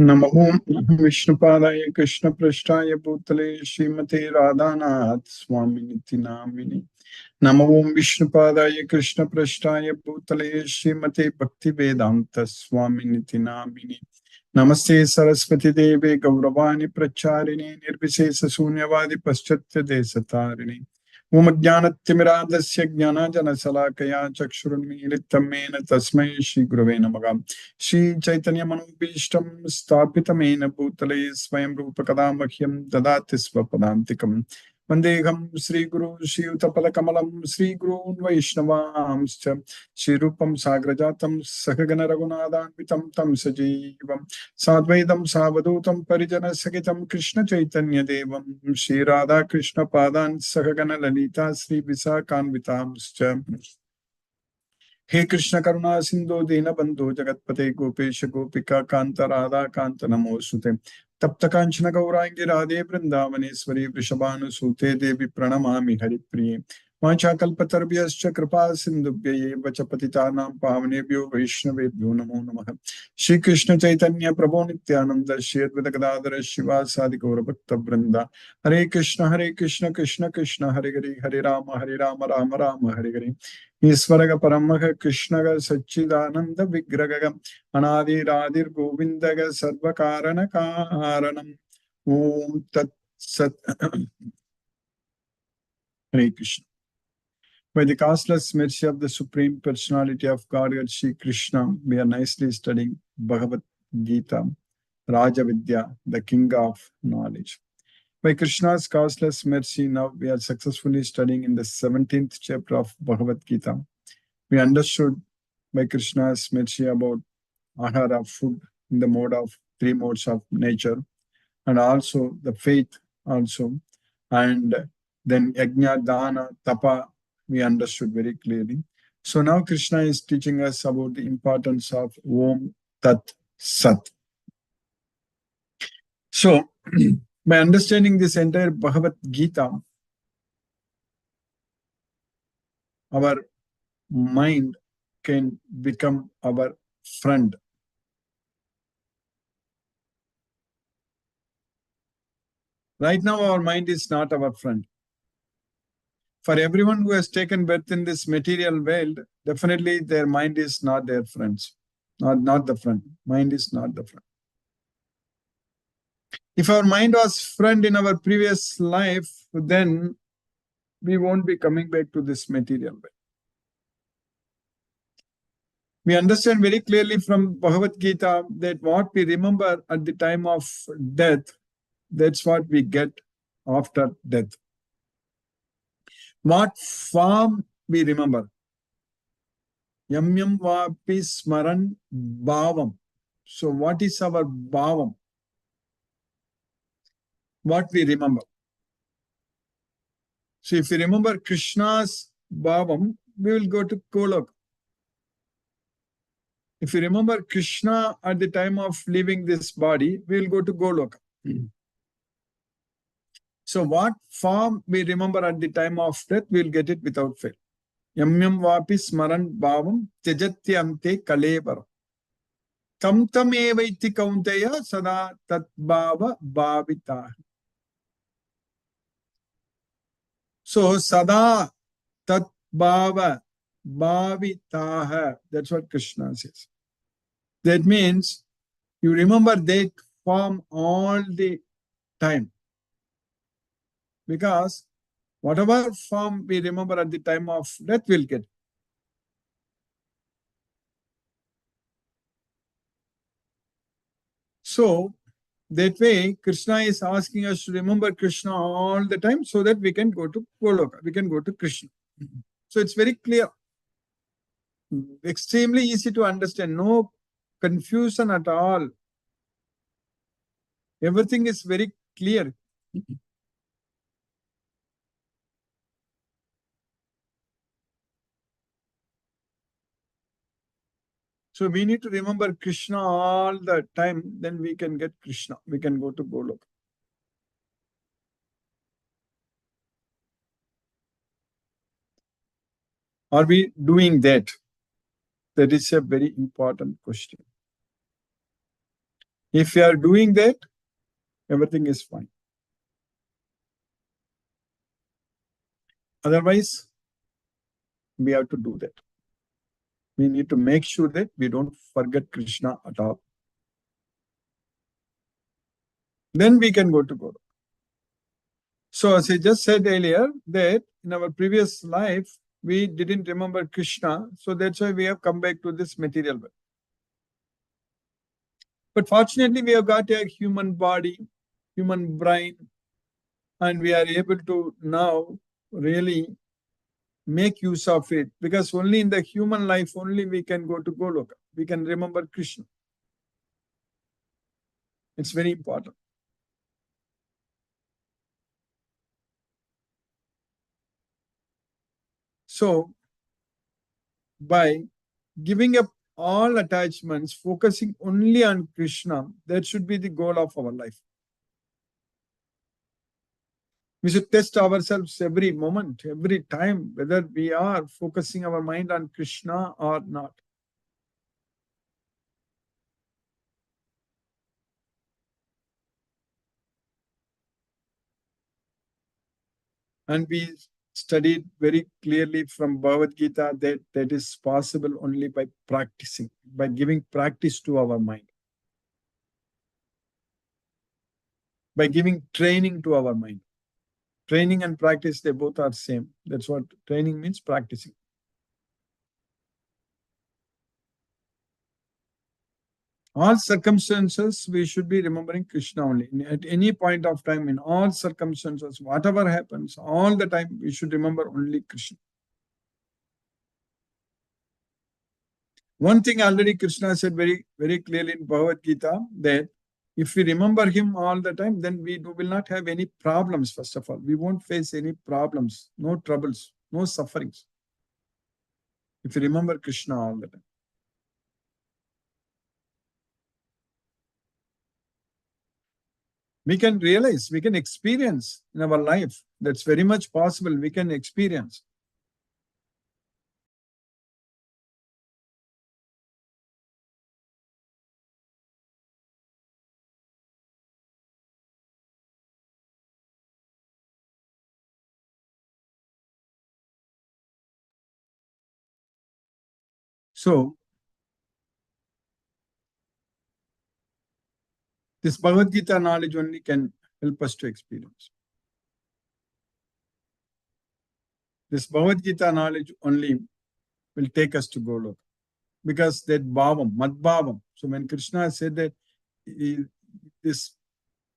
नमो विष्णुपादाय कृष्णपृष्ठाय भूतले श्रीमते राधानाथ स्वामिनिति नामिने। नमो विष्णुपादाय कृष्णपृष्ठाय भूतले श्रीमते भक्तिवेदांत स्वामिनिति नामिने। नमस्ते सरस्वती देवे गौरवाणी प्रचारिणे निर्विशेष शून्यवादी पश्चात्य देशतारिणे। ओम ज्ञानतिमिरान्धस्य ज्ञानाञ्जनशलाकया चक्षुरुन्मीलितं येन तस्मै श्रीगुरवे नमः। श्रीचैतन्यमनोभीष्टं स्थापितमेन भूतले स्वयं रूपकदा मह्यं ददाति स्वपदान्तिकम्। वन्देऽहं श्रीगुरु श्रीयुतपदकमलं श्रीगुरून् वैष्णवांश्च श्रीरूपं साग्रजातं सहगण रघुनाथान्वितं तं सजीवं साद्वैतं सावधूतं परिजनसहितं कृष्णचैतन्यदेवं श्रीराधाकृष्णपादान् सहगण ललिता श्रीविशाखान्वितांश्च। हे कृष्ण करुणा सिंधु दीनबंधु जगतपते गोपेश गोपिका कांत राधा कांत नमोस्तुते। तप्त कांचन गौरांगी राधे वृंदावनेश्वरी वृषभानुसूते देवी प्रणमामि हरिप्रिये। वाञ्छाकल्पतरुभ्यश्च कृपा सिन्धुभ्यैव च पतितानां पावनेभ्यो वैष्णवेभ्यो नमो नमः। श्री कृष्ण चैतन्य प्रभो नित्यानंद श्री अद्वैत गदाधर शिवासादि गौरभक्तवृंद। हरे कृष्ण कृष्ण कृष्ण हरे राम राम राम हरे हरे। ईश्वर परमः कृष्ण सच्चिदानंद विग्रह अनादिरादिर गोविंद सर्वकारण कारणम। ओम तत्सत। हरे Krishna. By the causeless mercy of the Supreme Personality of Godhead, Shri Krishna, we are nicely studying Bhagavad Gita, Raja Vidya, the king of knowledge. By Krishna's causeless mercy, now we are successfully studying in the 17th chapter of Bhagavad Gita. We understood by Krishna's mercy about ahara, food, in the mode of three modes of nature, and also the faith also, and then yajna, dana, tapa, we understood very clearly. So now Krishna is teaching us about the importance of Om Tat Sat. So by understanding this entire Bhagavad Gita, our mind can become our friend. Right now, our mind is not our friend. For everyone who has taken birth in this material world, definitely their mind is not their friends. Not the friend. Mind is not the friend. If our mind was friend in our previous life, then we won't be coming back to this material world. We understand very clearly from Bhagavad Gita that what we remember at the time of death, that's what we get after death. What form we remember? Yam yam vapi smaran bhavam. So what is our bhavam? What we remember? So if we remember Krishna's bhavam, we will go to Golok. If we remember Krishna at the time of leaving this body, we will go to Golok. So what form we remember at the time of death, we will get it without fail. Yam yam vapi smaran bhavam tyajatyante kalevaram. Tam tam evaiti kaunteya sada tat bhava bhavitah. So sada tat bhava bhavitaha. That's what Krishna says. That means you remember that form all the time. Because whatever form we remember at the time of death, we'll get. So that way, Krishna is asking us to remember Krishna all the time so that we can go to Goloka, we can go to Krishna. So it's very clear, extremely easy to understand, no confusion at all. Everything is very clear. So we need to remember Krishna all the time, then we can get Krishna, we can go to Goloka. Are we doing that? That is a very important question. If you are doing that, everything is fine. Otherwise, we have to do that. We need to make sure that we don't forget Krishna at all. Then we can go to Guru. So as I just said earlier, that in our previous life, we didn't remember Krishna. So that's why we have come back to this material world. But fortunately, we have got a human body, human brain, and we are able to now really make use of it, because only in the human life only we can go to Goloka. We can remember Krishna. It's very important. So by giving up all attachments, focusing only on Krishna, that should be the goal of our life. We should test ourselves every moment, every time, whether we are focusing our mind on Krishna or not. And we studied very clearly from Bhagavad Gita that that is possible only by practicing, by giving practice to our mind, by giving training to our mind. Training and practice, they both are same. That's what training means, practicing. All circumstances, we should be remembering Krishna only. At any point of time, in all circumstances, whatever happens, all the time, we should remember only Krishna. One thing already Krishna said very, very clearly in Bhagavad Gita, that if we remember him all the time, then we will not have any problems, first of all. We won't face any problems, no troubles, no sufferings. If we remember Krishna all the time. We can realize, we can experience in our life. That's very much possible. We can experience. So, this Bhagavad Gita knowledge only can help us to experience. This Bhagavad Gita knowledge only will take us to Goloka. Because that bhavam, mad bhavam. So when Krishna said that this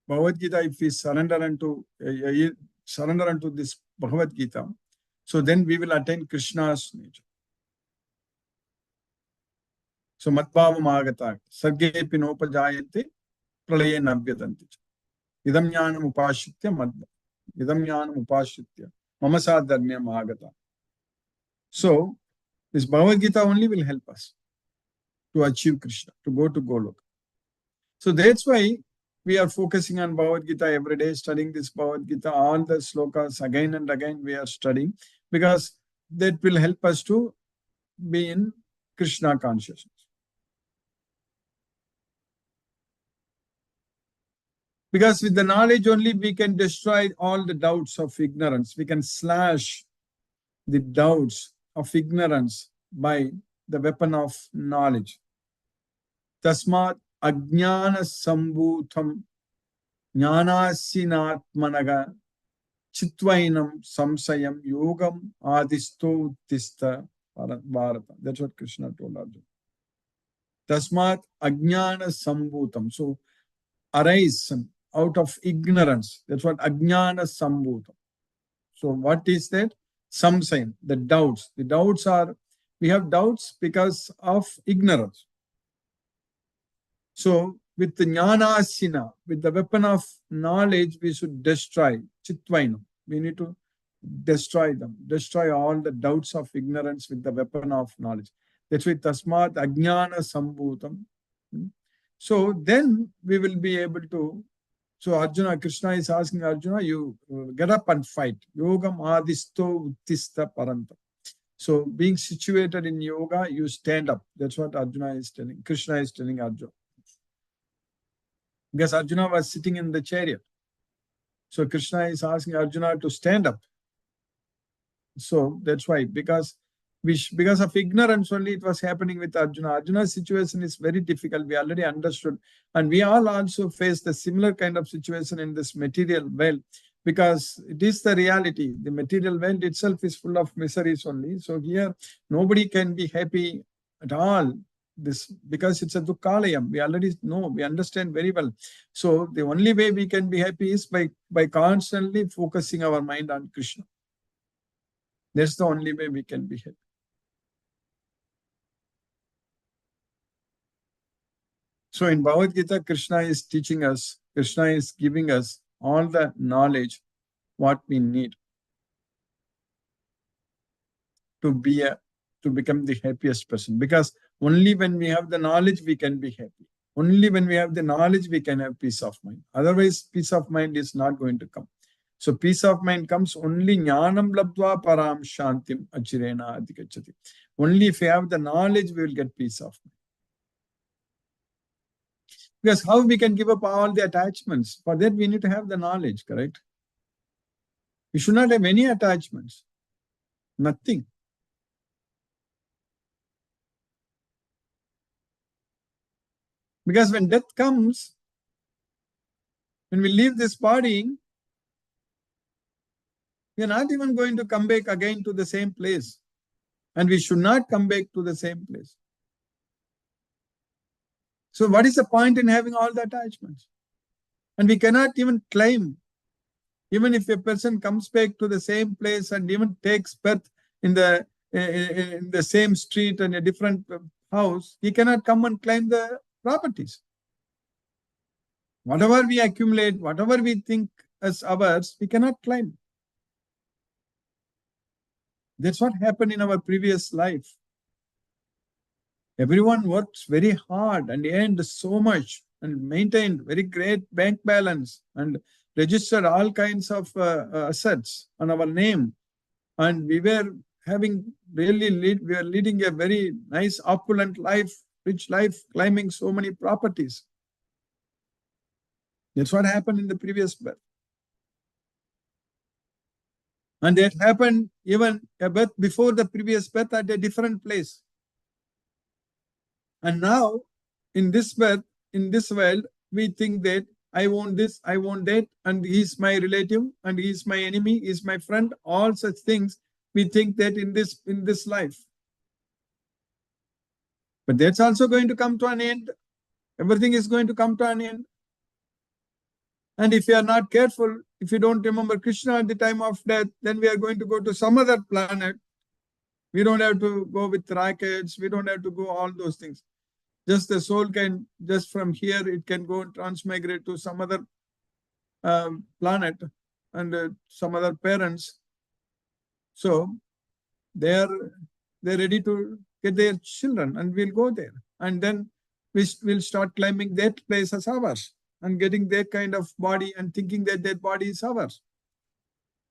Bhagavad Gita, if we surrender unto this Bhagavad Gita, so then we will attain Krishna's nature. So mad bhavam agata, sarge pinopajayate, pralaye navyadanti. Idam jnanam upashitya mad, idam jnanam upashitya, mamasa dharmyam agata. So this Bhagavad Gita only will help us to achieve Krishna, to go to Goloka. So that's why we are focusing on Bhagavad Gita every day, studying this Bhagavad Gita, all the slokas again and again we are studying, because that will help us to be in Krishna consciousness. Because with the knowledge only we can destroy all the doubts of ignorance. We can slash the doubts of ignorance by the weapon of knowledge. Tasmat ajnana sambhutam jnanasinatmanaga chitvainam samsayam yogam adisto tista bharata. That's what Krishna told Arjuna. Tasmat ajnana sambhutam. So arise out of ignorance. That's what ajnana sambhutam. So what is that? Samsayam, the doubts. The doubts are, we have doubts because of ignorance. So with the jnanasina, with the weapon of knowledge, we should destroy chitvainam. We need to destroy them, destroy all the doubts of ignorance with the weapon of knowledge. That's why tasmat ajnana sambhutam. So then we will be able to. So Arjuna, Krishna is asking Arjuna, you get up and fight. Yogam adisto uttista paranta. So being situated in yoga, you stand up. That's what Arjuna is telling. Krishna is telling Arjuna. because Arjuna was sitting in the chariot. So Krishna is asking Arjuna to stand up. So that's why, because of ignorance only it was happening with Arjuna. Arjuna's situation is very difficult. We already understood. And we all also face the similar kind of situation in this material world, because it is the reality. The material world itself is full of miseries only. So here, nobody can be happy at all. This, because it's a dukkalayam. We already know, we understand very well. So the only way we can be happy is by constantly focusing our mind on Krishna. That's the only way we can be happy. So in Bhagavad Gita, Krishna is teaching us, Krishna is giving us all the knowledge what we need to become the happiest person. Because only when we have the knowledge, we can be happy. Only when we have the knowledge, we can have peace of mind. Otherwise, peace of mind is not going to come. So peace of mind comes only jnanam labdva param shantim achirena adhikachati. Only if we have the knowledge, we will get peace of mind. Because how we can give up all the attachments? For that, we need to have the knowledge, correct? We should not have any attachments. Nothing. Because when death comes, when we leave this body, we are not even going to come back again to the same place. And we should not come back to the same place. So what is the point in having all the attachments? And we cannot even claim, even if a person comes back to the same place and even takes birth in the same street and a different house, he cannot come and claim the properties. Whatever we accumulate, whatever we think as ours, we cannot claim. That's what happened in our previous life. Everyone worked very hard and earned so much and maintained very great bank balance and registered all kinds of assets on our name. And we were we were leading a very nice, opulent life, rich life, climbing so many properties. That's what happened in the previous birth. And that happened even a birth before the previous birth at a different place. And now, in this birth, in this world, we think that I want this, I want that, and he's my relative, and he's my enemy, he's my friend, all such things. We think that in this life. But that's also going to come to an end. Everything is going to come to an end. And if we are not careful, if we don't remember Krishna at the time of death, then we are going to go to some other planet. We don't have to go with rockets. We don't have to go all those things. Just the soul can, just from here, it can go and transmigrate to some other planet and some other parents. So they're ready to get their children and we'll go there. And then we'll start claiming that place as ours and getting that kind of body and thinking that that body is ours.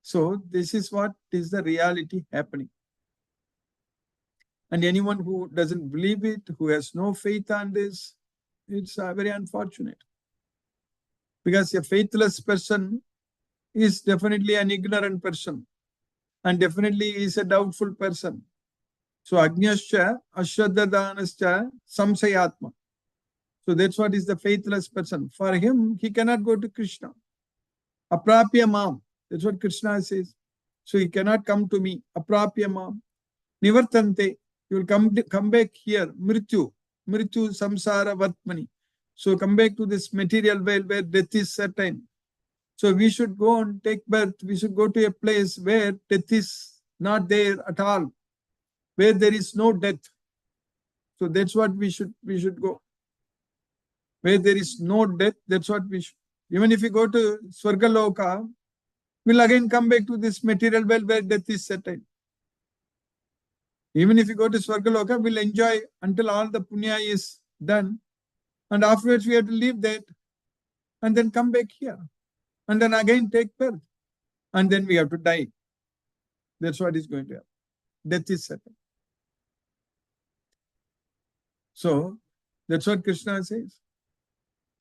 So this is what is the reality happening. And anyone who doesn't believe it, who has no faith on this, it's very unfortunate. Because a faithless person is definitely an ignorant person and definitely is a doubtful person. So Agnyascha, Ashraddhadanascha, Samsayatma. So that's what is the faithless person. For him, he cannot go to Krishna. Aprapya mam. That's what Krishna says. So he cannot come to me. Aprapya mam. Nivartante. You will come back here. Mrityu. Mrityu samsara vartmani. So come back to this material world where death is certain. So we should go and take birth. We should go to a place where death is not there at all. Where there is no death. So that's what we should go. Where there is no death, that's what we should. Even if we go to Swargaloka, we'll again come back to this material world where death is certain. Even if we go to Swargaloka, we'll enjoy until all the punya is done. And afterwards we have to leave that and then come back here. And then again take birth. And then we have to die. That's what is going to happen. Death is certain. So, that's what Krishna says.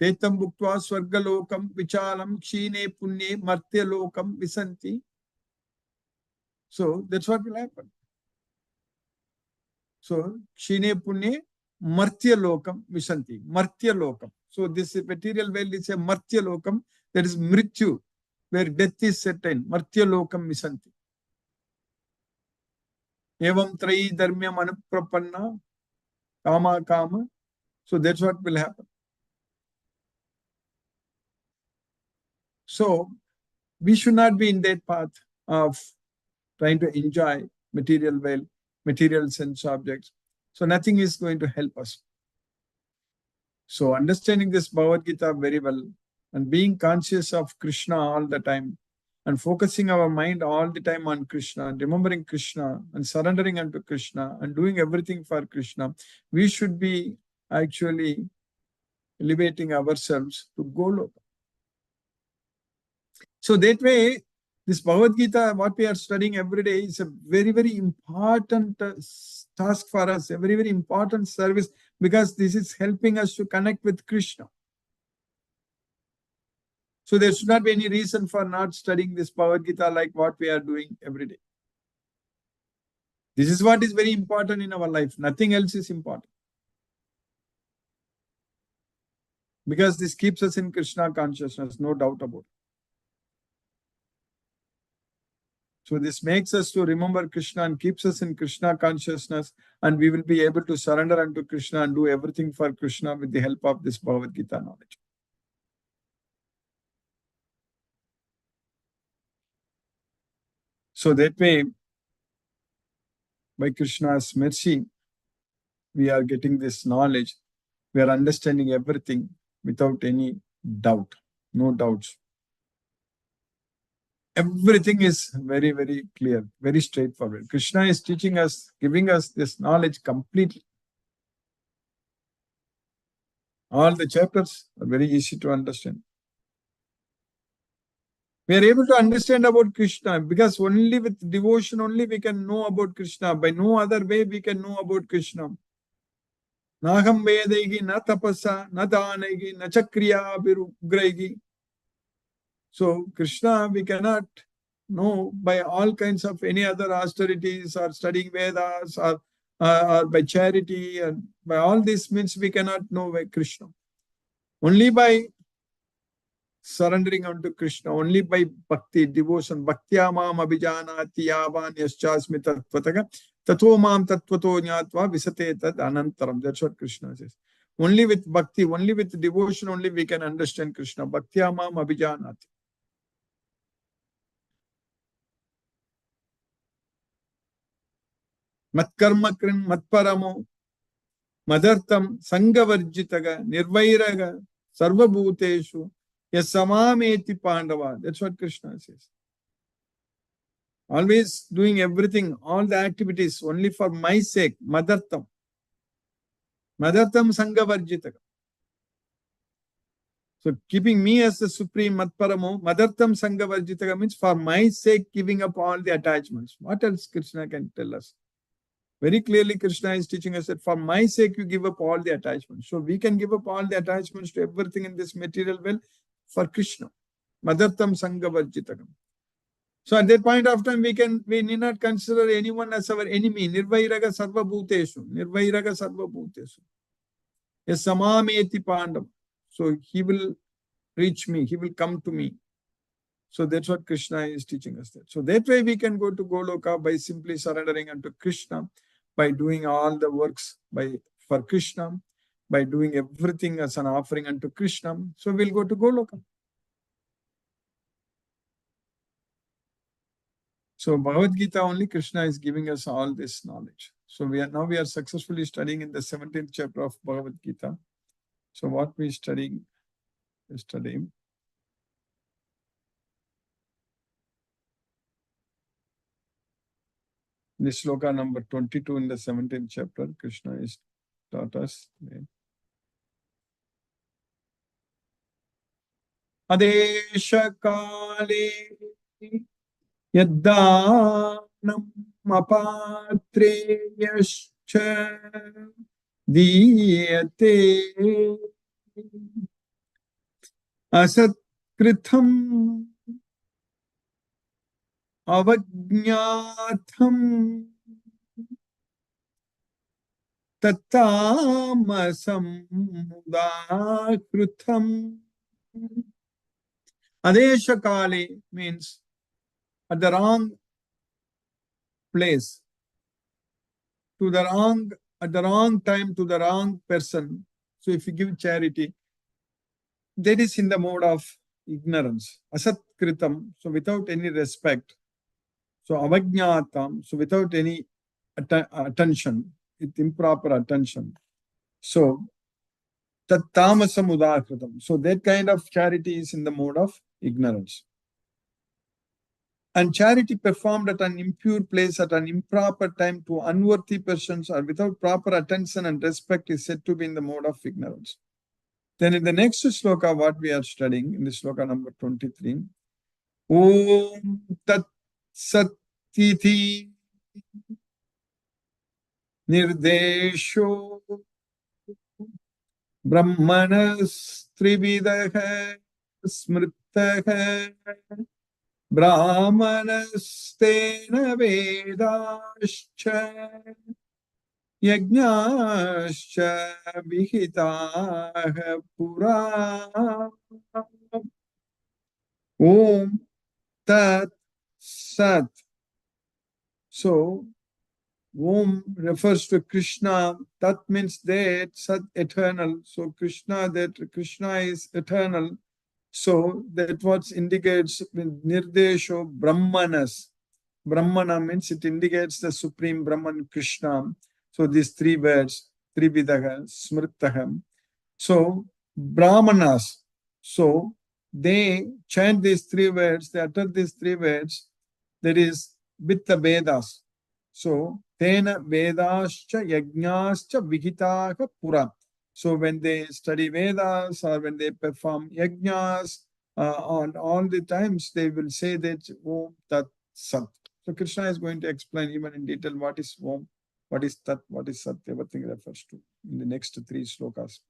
Tetam bhuktva swargalokam vichalam kshine punye martya lokam visanti. So that's what will happen. So kshine punye martya lokam visanti. Martya lokam. So this material world is a martya lokam, that is mrityu, where death is certain. Martya lokam visanti. Evam trayi dharmyam anuprapanna kama kama. So that's what will happen. So we should not be in that path of trying to enjoy material wealth, material sense objects. So nothing is going to help us. So understanding this Bhagavad Gita very well and being conscious of Krishna all the time and focusing our mind all the time on Krishna and remembering Krishna and surrendering unto Krishna and doing everything for Krishna, we should be actually elevating ourselves to Goloka. So that way, this Bhagavad Gita, what we are studying every day, is a very, very important task for us, a very, very important service, because this is helping us to connect with Krishna. So there should not be any reason for not studying this Bhagavad Gita like what we are doing every day. This is what is very important in our life. Nothing else is important. Because this keeps us in Krishna consciousness, no doubt about it. So this makes us to remember Krishna and keeps us in Krishna consciousness, and we will be able to surrender unto Krishna and do everything for Krishna with the help of this Bhagavad Gita knowledge. So that way, by Krishna's mercy, we are getting this knowledge. We are understanding everything without any doubt, no doubts. Everything is very, very clear, very straightforward. Krishna is teaching us, giving us this knowledge completely. All the chapters are very easy to understand. We are able to understand about Krishna because only with devotion only we can know about Krishna. By no other way we can know about Krishna. Naham vedaigi, na tapasa, na danaigi, na chakriya virugraigi. So Krishna we cannot know by all kinds of any other austerities or studying Vedas or by charity, and by all these means we cannot know by Krishna. Only by surrendering unto Krishna, only by bhakti, devotion, bhaktya mam abhijanati yavan yaschasmi tattvataga tato mam tattvato jnatva visate tad anantaram. That's what Krishna says. Only with bhakti, only with devotion, only we can understand Krishna. Bhaktya mam abhijanati. Matkarma krin matparamo madartam sangavarjitaga nirvairaga sarvabhuteshu yasamameti pandava. That's what Krishna says. Always doing everything, all the activities only for my sake. Madartam. Madartam sangavarjitaga. So keeping me as the supreme matparamo, madartam sangavarjitaga means for my sake giving up all the attachments. What else Krishna can tell us? Very clearly, Krishna is teaching us that for my sake, you give up all the attachments. So we can give up all the attachments to everything in this material world for Krishna. Madartam sangavarjitakam. So at that point of time, we need not consider anyone as our enemy. Nirvairaga sarva bhuteshu. Nirvairaga sarva bhuteshu. Yasamameti pandav. So he will reach me. He will come to me. So that's what Krishna is teaching us. So that way we can go to Goloka by simply surrendering unto Krishna, by doing all the works for Krishna, by doing everything as an offering unto Krishna. So we'll go to Goloka. So Bhagavad Gita only Krishna is giving us all this knowledge. So we are successfully studying in the 17th chapter of Bhagavad Gita. So what we studying yesterday. This sloka number 22 in the 17th chapter, Krishna is taught us. Adesha kale yaddanam apatreyascha diyate Asatkritam avajñātham tattamasam udākrutam. Adesha kali means at the wrong place, at the wrong time, to the wrong person. So if you give charity, that is in the mode of ignorance. Asatkritam, so without any respect. So avajñātam, so without any attention, with improper attention. So tat tamasam udakritam. So that kind of charity is in the mode of ignorance. And charity performed at an impure place at an improper time to unworthy persons or without proper attention and respect is said to be in the mode of ignorance. Then in the next sloka, what we are studying, in the sloka number 23, Om Tat Sat-Titi Nirdesho Brahmanas Trividaha Smritaha Brahmanastena Vedascha Yajñascha Vihitaha Pura. Om Tat Sat. So, Om refers to Krishna. Tat means that, Sat eternal. So, Krishna is eternal. So, that what indicates Nirdesho Brahmanas. Brahmana means it indicates the Supreme Brahman Krishna. So, these three words, Trividaha, Smritaha. So, Brahmanas. So, they chant these three words, they utter these three words, that is with the Vedas. So, Tena Vedascha Yajñascha Vihitaha Pura. So, when they study Vedas or when they perform Yajñas, on all the times they will say that Om Tat Sat. So, Krishna is going to explain even in detail what is Om, what is Tat, what is Sat, everything refers to in the next three slokas.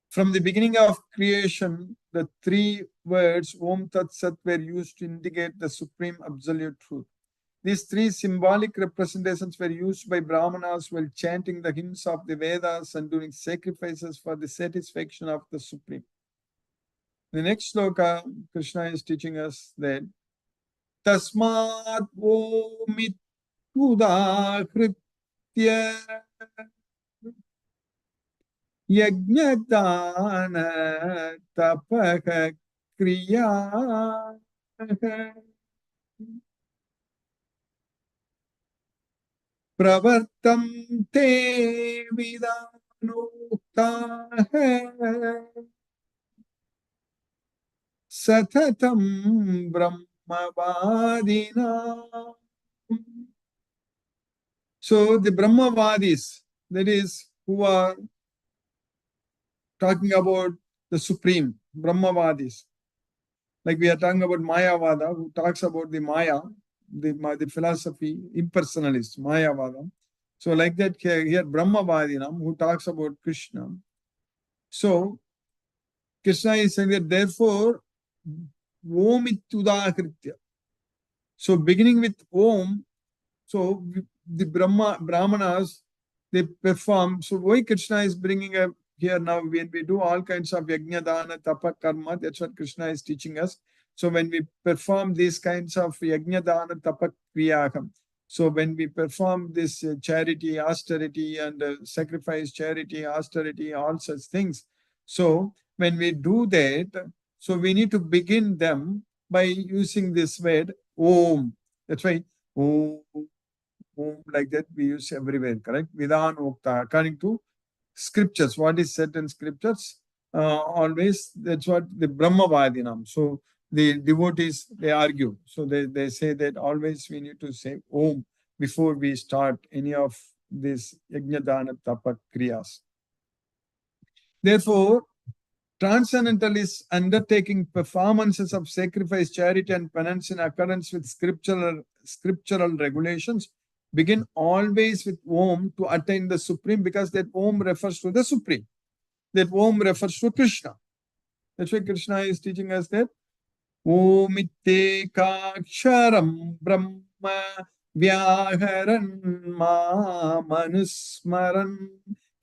From the beginning of creation, the three words Om Tat Sat were used to indicate the supreme absolute truth. These three symbolic representations were used by Brahmanas while chanting the hymns of the Vedas and doing sacrifices for the satisfaction of the Supreme. The next sloka, Krishna is teaching us that Tasmat Omit Udakritya Yajñadana Tapaka Kriya Pravartam Te Vidanukta Satatam Brahmavadina. So the Brahmavadis, that is, who are talking about the Supreme, Brahmavadis. Like we are talking about Mayavada, who talks about the Maya, the philosophy, impersonalist, Mayavada. So like that here Brahmavadinam, who talks about Krishna. So Krishna is saying that therefore, Om Itudakritya. So beginning with Om, so the Brahmanas, they perform. So why Krishna is bringing up here now, when we do all kinds of yajna, dana, tapa, karma, that's what Krishna is teaching us. So when we perform these kinds of yajna, dana, tapa, kriyakam, so when we perform this charity, austerity, and sacrifice, charity, austerity, all such things. So when we do that, so we need to begin them by using this word Om. That's why Om, Om, like that we use everywhere, correct? Vidhan Okta, according to scriptures, what is said in scriptures, always that's what the Brahmavadinam. So the devotees, they argue. So they say that always we need to say Om before we start any of these Yajna Tapa Kriyas. Therefore, transcendentalists undertaking performances of sacrifice, charity, and penance in accordance with scriptural regulations begin always with Om to attain the Supreme, because that Om refers to the Supreme. That Om refers to Krishna. That's why Krishna is teaching us that Om Ittekaksharam Brahma Vyaharan Ma Manusmaran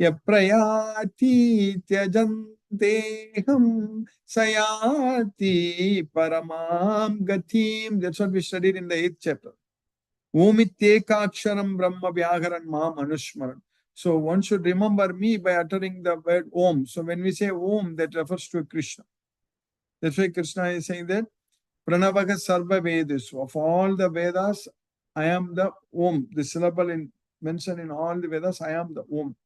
Yaprayati Tyajanteham Sayati Paramam Gatim. That's what we studied in the 8th chapter. Om Ittekaksharam Brahma Vyaharan Ma Manusmaran. So one should remember me by uttering the word Om. So when we say Om, that refers to Krishna. That's why Krishna is saying that Pranavaga Sarva Vedas. Of all the Vedas, I am the Om. The syllable mentioned in all the Vedas, I am the Om.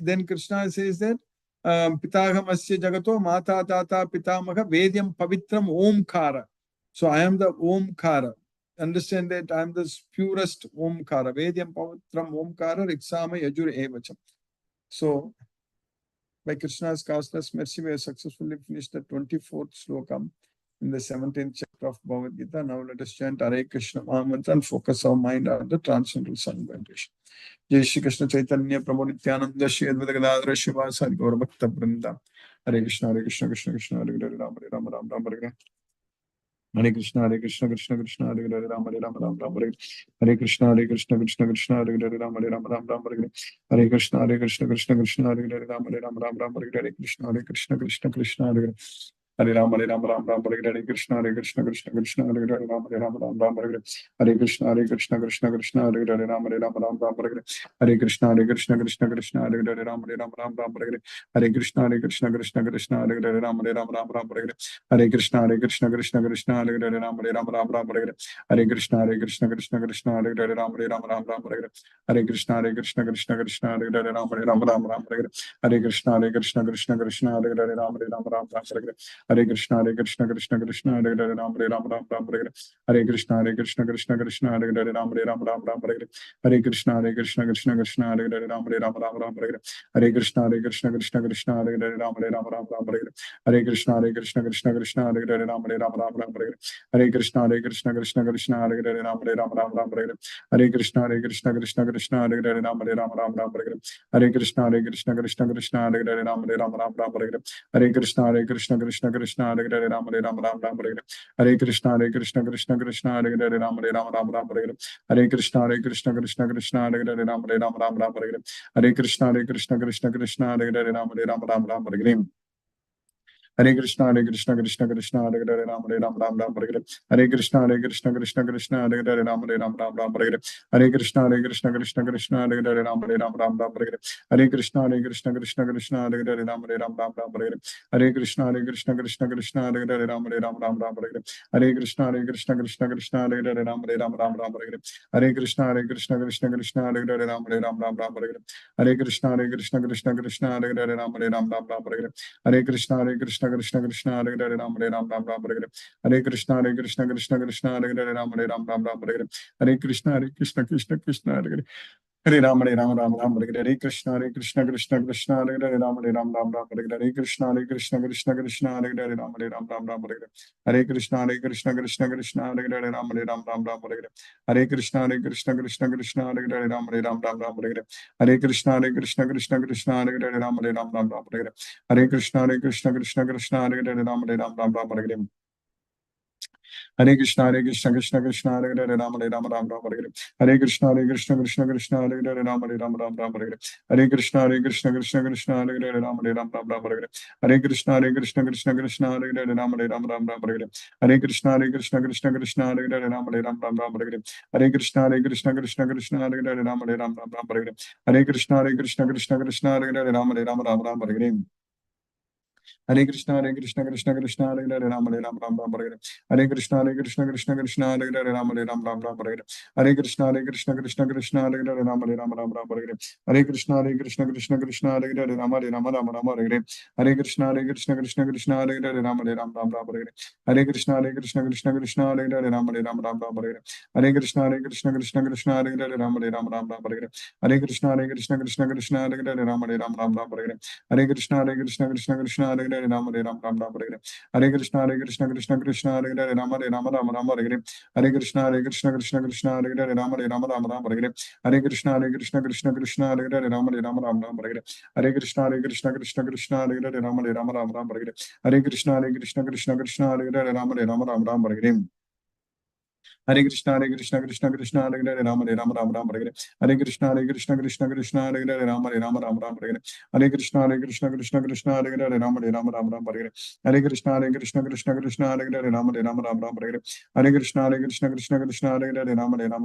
Then Krishna says that Pitahamasya Jagato Mata Tata Pitamaha Vedyam Pavitram Omkara. So I am the Omkara. Understand that I am the purest Omkara. Vedyam Pavitram Omkara Riksama Yajur Evacham. So by Krishna's causeless mercy, we have successfully finished the 24th slokam in the 17th chapter of Bhagavad Gita. Now let us chant Hare Krishna Mahamantra and focus our mind on the transcendental sun vibration. Jai Shri Krishna Chaitanya Prabhu Nityananda Shri Advaita Gadadhara Shivasari Gaura Bhakta Vrinda. Hare Krishna Krishna Krishna Hare Hare Ram Ram Hare Hare. Hare Krishna Krishna Krishna Hare Hare Ram Ram Hare Hare. Hare Krishna Krishna Krishna Hare Hare Ram Ram Hare Hare. Hare Krishna Krishna Krishna Hare Hare Ram Ram Hare Hare. Hare Krishna Krishna Hare Hare. Hare Ram Hare Hare Krishna Krishna Krishna Hare Hare Ram Ram Hare Hare. Hare Krishna Krishna Krishna Hare Hare Ram Hare Hare. Hare Krishna Krishna Krishna Hare Hare Ram Hare Hare. Hare Krishna Krishna Krishna Hare Hare Ram Hare Hare. Hare Krishna Krishna Krishna Hare Hare Ram Hare Hare. Hare Krishna Krishna Krishna Hare Hare Ram Hare Hare. Hare Krishna Krishna Krishna Hare Hare Ram Hare Hare. Hare Krishna Krishna Krishna Hare Hare Ram Hare Hare. Hare Krishna Krishna Hare Hare Ram Hare Hare. Hare Krishna Krishna Krishna Hare Hare Ram Hare Hare. Hare Krishna Krishna Krishna Hare Hare Ram Hare Hare. Hare Krishna Krishna Krishna Hare Hare Ram Hare Hare. Hare Krishna Krishna Krishna Hare Hare Ram Hare. Hare Krishna Krishna Krishna Hare Hare Ram Hare. Hare Krishna Krishna Krishna Hare Hare Ram Hare. Hare Krishna Krishna Krishna Hare Hare Ram Hare. Hare Krishna Krishna Krishna Hare Hare Ram Hare. Hare Krishna Krishna Krishna Hare Hare Ram Hare. Hare Krishna Krishna Krishna Hare Hare Ram Hare. Hare Krishna Krishna Krishna Hare Hare Ram Hare. Hare Krishna Krishna Krishna Hare Hare Ram Hare Hare. Hare Krishna Krishna Krishna Hare Hare Ram Hare. Hare Krishna Krishna Krishna Hare Hare Ram Hare. Hare Krishna Krishna Krishna Hare Hare Ram Hare. Hare Krishna Krishna Krishna Hare Hare Ram Hare. Hare Krishna Krishna Krishna Hare Hare Ram Hare. Hare Krishna Krishna Krishna Hare Hare Ram Hare. Hare Krishna Krishna Krishna Hare Hare Ram Hare. Hare Krishna Krishna Hare Hare Ram Hare Hare. Hare Krishna Krishna Krishna Hare Hare Ram Hare. Hare Krishna Krishna Hare Hare. Hare Ram Hare Hare. Hare Krishna Krishna Krishna Hare Hare Ram Hare Hare. Hare Krishna Krishna Krishna Hare Hare Ram Hare Hare. Hare Krishna Krishna Krishna Hare Hare Ram Hare. Hare Krishna Krishna Krishna Hare Hare Ram Hare. Hare Krishna Krishna Krishna Hare Hare Ram Hare. Hare Krishna Krishna Krishna Hare Hare Ram Hare. Hare Krishna Krishna Hare Hare Ram Hare Hare. Hare Krishna Krishna Hare Hare Ram Hare. Hare Krishna Krishna Hare Hare Ram Hare. Hare Krishna Krishna Hare Hare Ram Hare. Hare Krishna Krishna Hare Hare Ram Hare. Hare Krishna Krishna Hare Hare Ram Hare. Hare Krishna Krishna Hare Hare Ram Hare. Hare Krishna Krishna Hare Hare Ram Hare. Hare Krishna Krishna Hare Hare Ram Hare. Hare Krishna Krishna Hare Hare Ram Hare. Hare Krishna Krishna Hare Hare Ram Hare. Hare Krishna Krishna Hare Hare Ram Hare. Hare Krishna Krishna Hare Hare Ram Hare. Hare Krishna Krishna Hare Hare Ram Hare. Hare Krishna Krishna Hare Hare Ram Hare. Hare Krishna Krishna Krishna Hare Hare Ram Hare. Hare Krishna Krishna Hare Hare Ram Hare Ram Ram Ram Hare Hare Hare Krishna Krishna Krishna Hare Hare Ram Hare Ram Ram Ram Hare Hare Hare Krishna Krishna Hare Hare Ram Hare Ram Ram Ram Hare Hare Hare Krishna Krishna Hare Hare Ram Hare Ram Ram Ram Hare Hare Hare Krishna Hare Hare Ram Hare Ram Ram Ram Hare Hare Hare Krishna Hare Hare Ram Hare Ram Ram Ram Hare Hare Hare Krishna Hare Hare Ram Hare Ram Ram Ram Hare Hare Hare Krishna Hare Hare Ram Hare Ram Ram Ram Hare Hare Hare Krishna Krishna Hare Hare Ram Hare Ram Ram Ram Hare Hare Hare Krishna Krishna Hare Hare Ram Hare Ram Ram Ram Hare Hare Hare Krishna Krishna Hare Hare Ram Hare Ram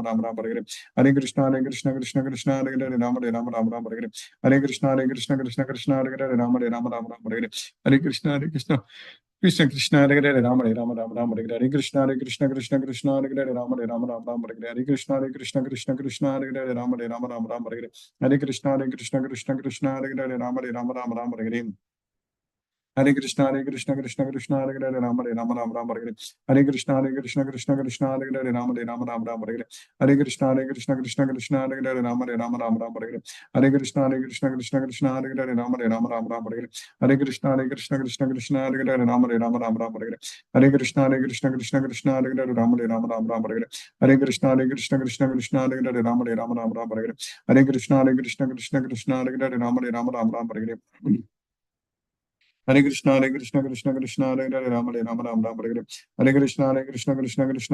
Ram Ram Hare Hare Hare Krishna Krishna Hare Hare Ram Hare Ram Ram Ram Hare Hare Hare Krishna Krishna Hare Hare Ram Hare Ram Ram Ram Hare Hare Hare Krishna Hare Hare Ram Hare Ram Ram Ram Hare Hare Hare Krishna Hare Hare Ram Hare Ram Ram Ram Hare Hare Hare Krishna Hare Hare Ram Hare Ram Ram Ram Hare Hare Hare Krishna Hare Hare Ram Hare Ram Ram Ram Hare Hare Hare Krishna Hare Hare Ram Hare Ram Ram Ram Hare Hare Hare Krishna Hare Hare Ram Hare Ram Ram Ram Hare Hare Hare Krishna Hare Hare Ram Hare Ram Ram Ram Hare Hare Hare Krishna Hare Hare Ram Hare Ram Ram Ram Hare Hare Hare Krishna Hare Hare Ram Hare Ram Ram Ram Hare Hare Hare Krishna Hare Hare Ram Hare Ram Ram Ram Hare Hare Hare Krishna Hare Hare Ram Hare Ram Ram Ram Hare Hare Hare Krishna Hare Hare Ram Hare Ram Ram Ram Hare Hare Hare Krishna Hare Hare Ram Hare Ram Ram Ram Hare Hare Hare Krishna Krishna Hare Hare Ram Hare Ram Ram Ram Hare Hare Hare Krishna Krishna Hare Hare Ram Hare Ram Ram Ram Hare Hare Hare Krishna Krishna Hare Hare Ram Hare Ram Ram Ram Hare Hare Hare Krishna Krishna Hare Hare Ram Hare Ram Ram Ram Hare Hare Hare Krishna Krishna Hare Hare Ram Hare Ram Ram Ram Hare Hare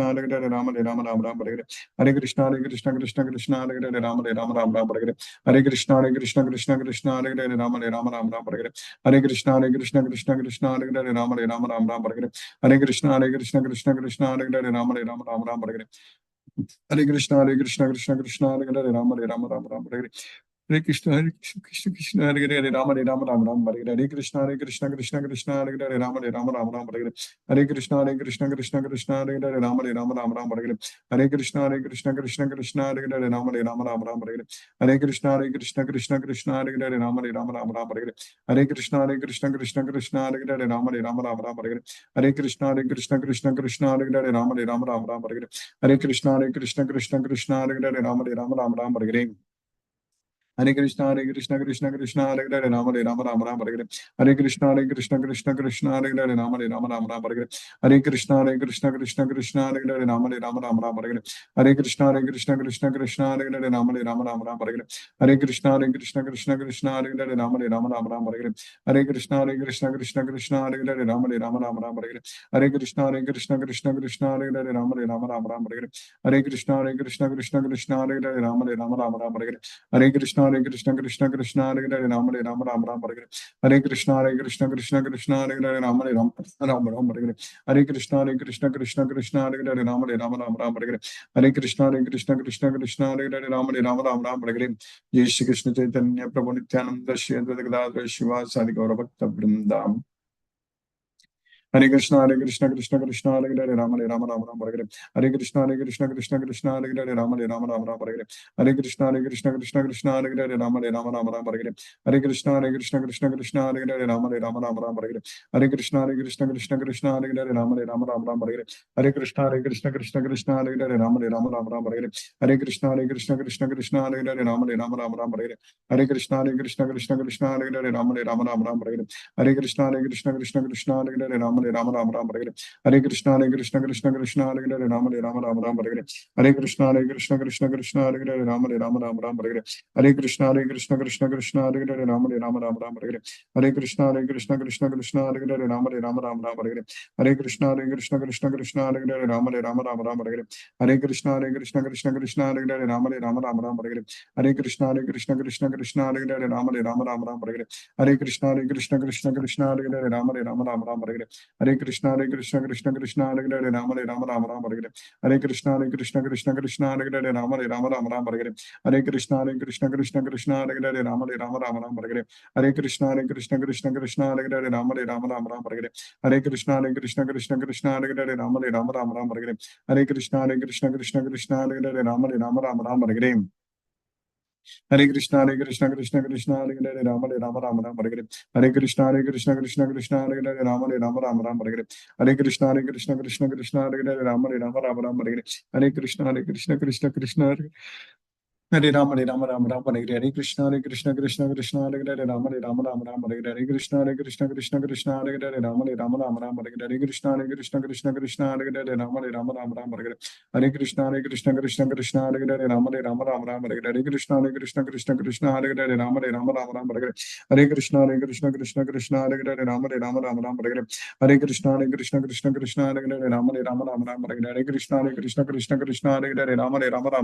Hare Krishna Hare Hare Ram Hare Ram Ram Ram Hare Hare Hare Krishna Hare Hare Ram Hare Ram Ram Ram Hare Hare Hare Krishna Hare Hare Ram Hare Ram Ram Ram Hare Hare Hare Krishna Hare Hare Ram Hare Ram Ram Ram Hare Hare Hare Krishna Hare Hare Ram Hare Ram Ram Ram Hare Hare Hare Krishna Hare Hare Ram Hare Ram Ram Ram Hare Hare Hare Krishna Hare Hare Ram Hare Ram Ram Ram Hare Hare Hare Krishna Hare Hare Ram Hare Ram Ram Ram Hare Hare Hare Krishna Hare Hare Ram Hare Ram Ram Ram Hare Hare Hare Krishna Hare Hare Ram Hare Ram Ram Ram Hare Hare Hare Krishna Hare Hare Ram Hare Ram Ram Ram Hare Hare Hare Krishna Hare Hare Ram Hare Ram Ram Ram Hare Hare Hare Krishna Hare Hare Ram Hare Ram Ram Ram Hare Hare Hare Krishna Hare Hare Ram Hare Ram Ram Ram Hare Hare Hare Krishna Hare Hare Ram Hare Ram Ram Ram Hare Hare Hare Krishna Hare Hare Ram Hare Ram Ram Ram Hare Hare Hare Krishna Hare Hare Ram Hare Ram Ram Ram Hare Hare Hare Krishna Hare Hare Ram Hare Ram Ram Ram Hare Hare Hare Krishna Hare Hare Ram Hare Ram Ram Hare Hare Hare Krishna Hare Hare Ram Hare Ram Ram Ram Hare Hare Hare Krishna Hare Hare Ram Hare Ram Ram Ram Hare Hare Jai Shri Krishna Chaitanya Prabhu Nityananda Shri Advaita Gadadhara Shiva Sadi Gaura Bhakta Vrindam Hare Krishna Krishna Hare Hare Ram Hare Ram Ram Ram Hare Hare Hare Krishna Krishna Hare Hare Ram Hare Ram Ram Ram Hare Hare Hare Krishna Krishna Hare Hare Ram Hare Ram Ram Ram Hare Hare Hare Krishna Krishna Hare Hare Ram Hare Ram Ram Ram Hare Hare Hare Krishna Krishna Hare Hare Ram Hare Ram Ram Ram Hare Hare Hare Krishna Krishna Hare Hare Ram Hare Ram Ram Ram Hare Hare Hare Krishna Krishna Hare Hare Ram Hare Ram Ram Ram Hare Hare Hare Krishna Krishna Hare Hare Ram Hare Ram Ram Ram Hare Hare Hare Krishna Krishna Hare Hare Ram Hare Ram Ram Ram Hare Hare Hare Krishna Krishna Hare Hare Ram Hare Ram Ram Ram Hare Hare Hare Krishna Krishna Hare Hare Ram Hare Ram Ram Ram Hare Hare Hare Krishna Krishna Hare Hare Ram Hare Ram Ram Ram Hare Hare Hare Krishna Krishna Hare Hare Ram Hare Ram Ram Ram Hare Hare Hare Krishna Krishna Hare Hare Ram Hare Ram Ram Ram Hare Hare Hare Krishna Krishna Hare Hare Ram Hare Ram Ram Ram Hare Hare Hare Krishna Krishna Hare Hare Ram Hare Ram Ram Ram Hare Hare Hare Krishna Krishna Hare Hare Ram Hare Ram Ram Ram Hare Hare Hare Krishna Krishna Hare Hare Ram Hare Ram Ram Ram Hare Hare Hare Krishna Krishna Hare Hare Ram Hare Ram Ram Ram Hare Hare Hare Krishna Krishna Hare Hare Ram Hare Ram Ram Ram Hare Hare Hare Krishna Krishna Hare Hare Ram Hare Ram Ram Ram Hare Hare Hare Krishna Krishna Hare Hare Ram Hare Ram Ram Ram Hare Hare Hare Krishna Krishna Hare Hare Ram Hare Ram Ram Ram Hare Hare Hare Krishna Hare Hare Ram Hare Ram Ram Ram Hare Hare Hare Krishna Krishna Hare Hare Ram Hare Ram Ram Ram Hare Hare Hare Krishna Krishna Hare Hare Ram Hare Ram Ram Ram Hare Hare Hare Krishna Krishna Hare Hare Rama, Hare Rama, Rama Rama, Hare Hare Krishna, Hare Krishna, Krishna Krishna, Hare Hare Rama, Hare Rama, Rama Rama, Hare Hare Krishna, Hare Krishna, Krishna Krishna, Hare Hare Rama, Hare Rama, Rama Rama, Hare Hare Krishna, Hare Krishna, Krishna Krishna, Hare Hare Rama, Hare Rama, Rama Rama, Hare Hare Hare Krishna, Hare Krishna, Krishna Krishna, Hare Hare Rama, Hare Rama, Rama Rama, Hare Hare Krishna, Hare Krishna, Krishna Krishna, Hare Hare Rama, Hare Rama, Rama Rama, Hare Hare Krishna, Hare Krishna, Krishna Krishna, Hare Hare Rama, Hare Rama, Rama Rama, Hare Hare Krishna, Hare Krishna, Krishna Krishna, Hare Hare Rama, Hare Rama, Rama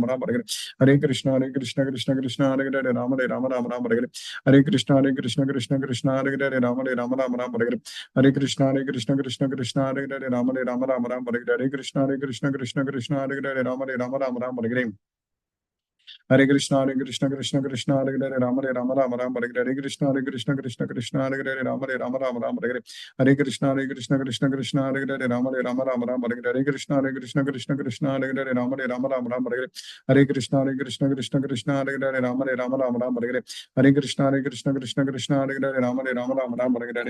Rama, Hare Hare Krishna, Hare Krishna, Krishna Krishna, Hare Hare Rama, Hare Rama, Rama Rama, Hare Krishna, Hare Krishna, Krishna Krishna, Hare Hare Rama, Hare Rama, Rama Rama, Hare Krishna, Hare Krishna, Krishna Krishna, Hare Hare Rama, Hare Rama, Rama Rama, Hare Krishna, Hare Krishna, Krishna Krishna, Hare Hare Rama, Hare Rama, Rama Rama, Hare Krishna, Hare Krishna, Krishna Krishna, Hare Hare Rama, Hare Rama, Rama Rama, Hare Krishna, Hare Krishna, Krishna Krishna, Hare Hare Rama, Hare Rama, Rama Rama, Hare Krishna, Hare Krishna, Krishna Krishna, Hare Hare Rama, Hare Rama, Rama Rama, Hare Krishna, Hare Krishna, Krishna Krishna, Hare Hare Rama, Hare Rama, Rama Rama, Hare Krishna, Hare Krishna, Krishna Krishna, Hare Hare Rama, Hare Rama, Rama Rama, Hare Krishna, Hare Krishna, Krishna Krishna, Hare Hare Rama, Hare Rama, Rama Rama, Hare Krishna, Hare Krishna, Krishna Krishna, Hare Hare Rama, Hare Rama, Rama Rama, Hare Krishna,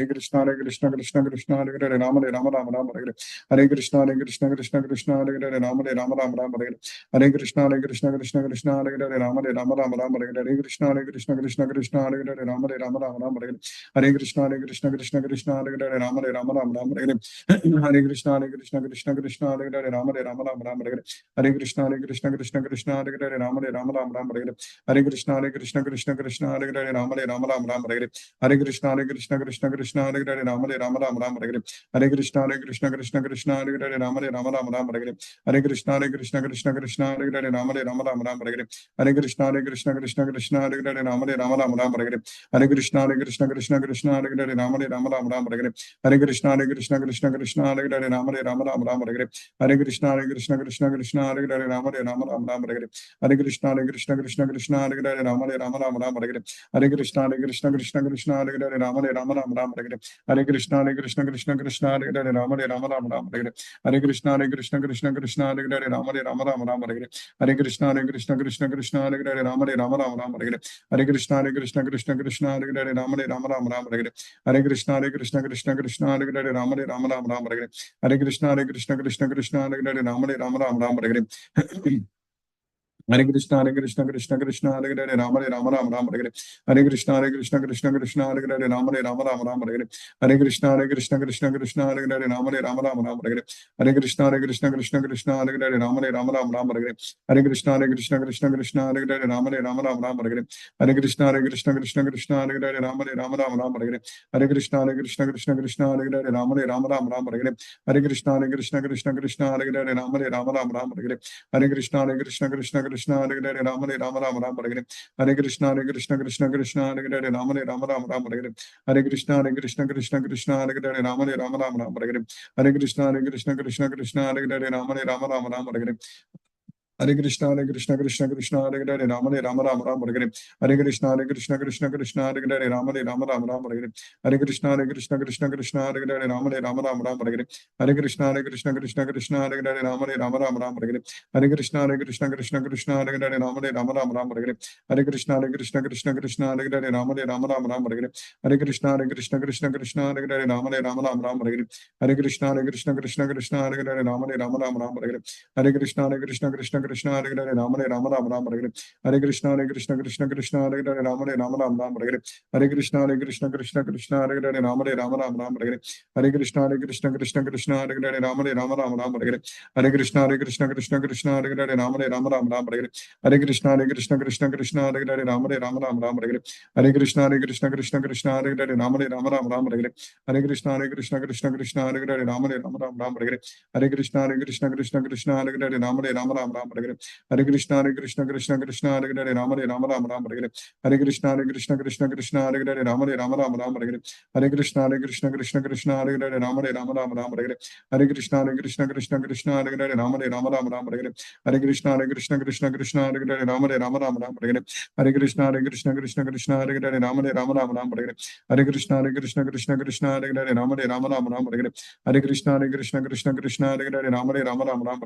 Hare Krishna, Krishna Krishna, Hare Hare Rama, Hare Rama, Rama Rama, Hare Krishna, Hare Krishna, Krishna Krishna, Hare Hare Rama, Hare Rama, Rama Rama, Hare Krishna, Hare Krishna, Krishna Krishna, Hare Hare Rama, Hare Rama, Rama Rama, Hare Krishna, Hare Krishna, Krishna Krishna, Hare Hare Rama, Hare Rama, Rama Rama, Hare Krishna, Hare Krishna, Krishna Krishna, Hare Hare Rama, Hare Rama, Rama Rama, Hare Krishna, Hare Krishna, Krishna Krishna, Hare Hare Rama, Hare Rama, Rama Rama, Hare Krishna, Hare Krishna, Krishna Krishna, Hare Hare Rama, Hare Rama, Rama Rama, Hare Krishna, Hare Krishna, Krishna Krishna, Hare Hare Rama, Hare Rama, Rama Rama, Hare Krishna, Hare Krishna, Krishna Krishna, Hare Hare Rama, Hare Rama, Rama Rama, Hare Krishna, Hare Krishna, Krishna Krishna, Hare Hare Rama, Hare Rama, Rama Rama, Hare Krishna, Hare Krishna, Krishna Krishna, Hare Hare Rama, Hare Rama, Rama Rama, Hare Krishna, Hare Krishna, Krishna Krishna, Hare Hare Rama, Hare Rama, Rama Rama, Hare Krishna, Hare Krishna, Krishna Krishna, Hare Hare Rama, Hare Rama, Rama Rama, Hare Krishna, Hare Krishna, Krishna Krishna, Hare Hare Rama, Hare Rama, Rama Rama, Hare Krishna, Hare Krishna, Krishna Krishna, Hare Hare Rama, Hare Rama, Rama Rama, Hare Krishna, Hare Krishna, Krishna Krishna, Hare Hare Rama, Hare Rama, Rama Rama, Hare Krishna, Hare Krishna, Krishna Krishna, Hare Hare Rama, Hare Rama, Rama Rama, Hare Krishna, Hare Krishna, Krishna Krishna, Hare Hare Rama, Hare Rama, Rama Rama, Hare Krishna, Hare Krishna, Krishna Krishna, Hare Hare Rama, Hare Rama, Rama Rama, Hare Krishna, Hare Krishna, Krishna Krishna, Hare Hare Rama, Hare Rama, Rama Rama, Hare Krishna, Hare Krishna, Krishna Krishna, Hare Hare Rama, Hare Rama, Rama Rama, Hare Krishna, Hare Krishna, Krishna Krishna, Hare Hare Rama, Hare Rama, Rama Rama, Hare Krishna, Hare Krishna, Krishna Krishna, Hare Hare Rama, Hare Rama, Rama Rama, Hare Krishna, Hare Krishna, Krishna Krishna, Hare Hare Rama, Hare Rama, Rama Rama, Hare Krishna, Hare Krishna, Krishna Krishna, Hare Hare Rama, Hare Rama, Rama Rama, Hare Krishna, Hare Krishna, Krishna Krishna, Hare Hare Rama, Hare Rama, Rama Rama, Hare Krishna, Hare Krishna, Krishna Krishna, Hare Hare Rama, Hare Rama, Rama Rama, Hare Krishna, Hare Krishna, Krishna Krishna, Hare Hare Rama, Hare Rama, Rama Rama, Hare Krishna, Hare Krishna, Krishna Krishna, Hare Hare Rama, Hare Rama, Rama Rama, Hare Krishna, Hare Krishna, Krishna Krishna, Hare Hare Rama, Hare Rama, Rama Rama, Hare Krishna, Hare Krishna, Krishna Krishna, Hare Hare Rama, Hare Rama, Rama Rama, Hare Krishna, Hare Krishna, Krishna Krishna, Hare Hare Rama, Hare Rama, Rama Rama, Hare Krishna, Hare Krishna, Krishna Krishna, Hare Hare Rama, Hare Rama, Rama Rama, Hare Krishna, Hare Krishna, Krishna Krishna, Hare Hare Rama, Hare Rama, Rama Rama, Hare Krishna, Hare Krishna, Krishna Krishna, Hare Hare Rama, Hare Rama, Rama Rama, Hare Krishna, Hare Krishna, Krishna Krishna, Hare Hare Rama, Hare Rama, Rama Rama, Hare Krishna, Hare Krishna, Krishna Krishna, Hare Hare Rama, Hare Rama, Rama Rama, Hare Krishna, Hare Krishna, Krishna Krishna, Hare Hare Rama, Hare Rama, Rama Rama, Hare Krishna, Hare Krishna, Krishna Krishna, Hare Hare Rama, Hare Rama, Rama Rama, Hare Krishna, Hare Krishna, Krishna Krishna, Hare Hare Rama, Hare Rama, Rama Rama, Hare Krishna, Hare Krishna, Krishna Krishna, Hare Hare Rama, Hare Rama, Rama Rama, Hare Krishna, Hare Krishna, Krishna Krishna, Hare Hare Rama, Hare Rama, Rama Rama, Hare Krishna, Hare Krishna, Krishna Krishna, Hare Hare Rama, Hare Rama, Rama Rama, Hare Krishna, Hare Krishna, Krishna Krishna, Hare Hare Rama, Hare Rama, Rama Rama, Hare Krishna, Hare Krishna, Krishna Krishna, Hare Hare Rama, Hare Rama, Rama Rama, Hare Krishna, Hare Krishna, Krishna Krishna, Hare Hare Rama, Hare Rama, Rama Rama, Hare Krishna, Hare Krishna, Krishna Krishna, Hare Hare Rama, Hare Rama, Rama Rama, Hare Krishna, Hare Krishna, Krishna Krishna, Hare Hare Rama, Hare Rama, Rama Rama, Hare Krishna, Hare Krishna, Krishna Krishna, Hare Hare Rama, Hare Rama, Rama Rama, Hare Krishna, Hare Krishna, Krishna Krishna, Hare Hare Rama, Hare Rama, Rama Rama, Hare Krishna, Hare Krishna, Krishna Krishna, Hare Hare Rama, Hare Rama, Rama Rama, Hare Krishna, Hare Krishna, Krishna Krishna, Hare Hare Rama, Hare Rama, Rama Rama, Hare Krishna, Hare Krishna, Krishna Krishna, Hare Hare Rama, Hare Rama, Rama Rama, Hare Krishna, Hare Krishna, Krishna Krishna, Hare Hare Rama, Hare Rama, Rama Rama, Hare Krishna, Hare Krishna, Krishna Krishna, Hare Hare Rama, Hare Rama, Rama Rama, Hare Krishna, Hare Krishna, Krishna Krishna, Hare Hare Rama, Hare Rama, Rama Rama, Hare Krishna, Hare Krishna, Krishna Krishna, Hare Hare Rama, Hare Rama, Rama Rama, Hare Krishna, Hare Krishna, Krishna Krishna, Hare Hare Rama, Hare Rama, Rama Rama, Hare Krishna, Hare Krishna, Krishna Krishna, Hare Hare Rama, Hare Rama, Rama Rama, Hare Krishna, Hare Krishna, Krishna Krishna, Hare Hare Rama, Hare Rama, Rama Rama,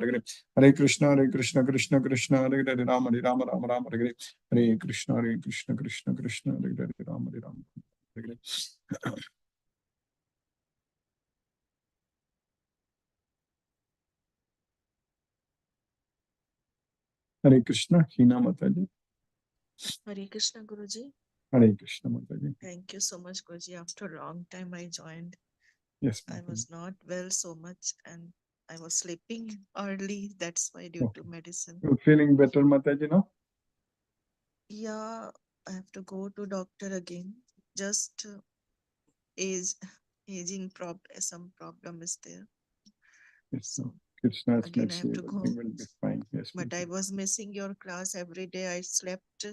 Hare Krishna, Hare Krishna, Krishna Krishna, Hare Hare Rama, Hare Rama, Rama Rama, Hare Krishna, Hare Krishna, Krishna Krishna, Hare Hare Rama, Hare Rama, Hare Krishna, Hina Mataji. Hare Krishna, Guruji. Hare Krishna, Mataji. Thank you so much, Guruji. After a long time, I joined. Yes, I Mataji. was not well so much, and I was sleeping early. That's why, due to Okay. medicine. You feeling better, Mataji, now? Yeah, I have to go to doctor again. Just age, aging some problem is there. Yes, So Krishna's again, I mercy, have to everything go. will be fine. Yes, But I Mataji. was missing your class every day. I slept.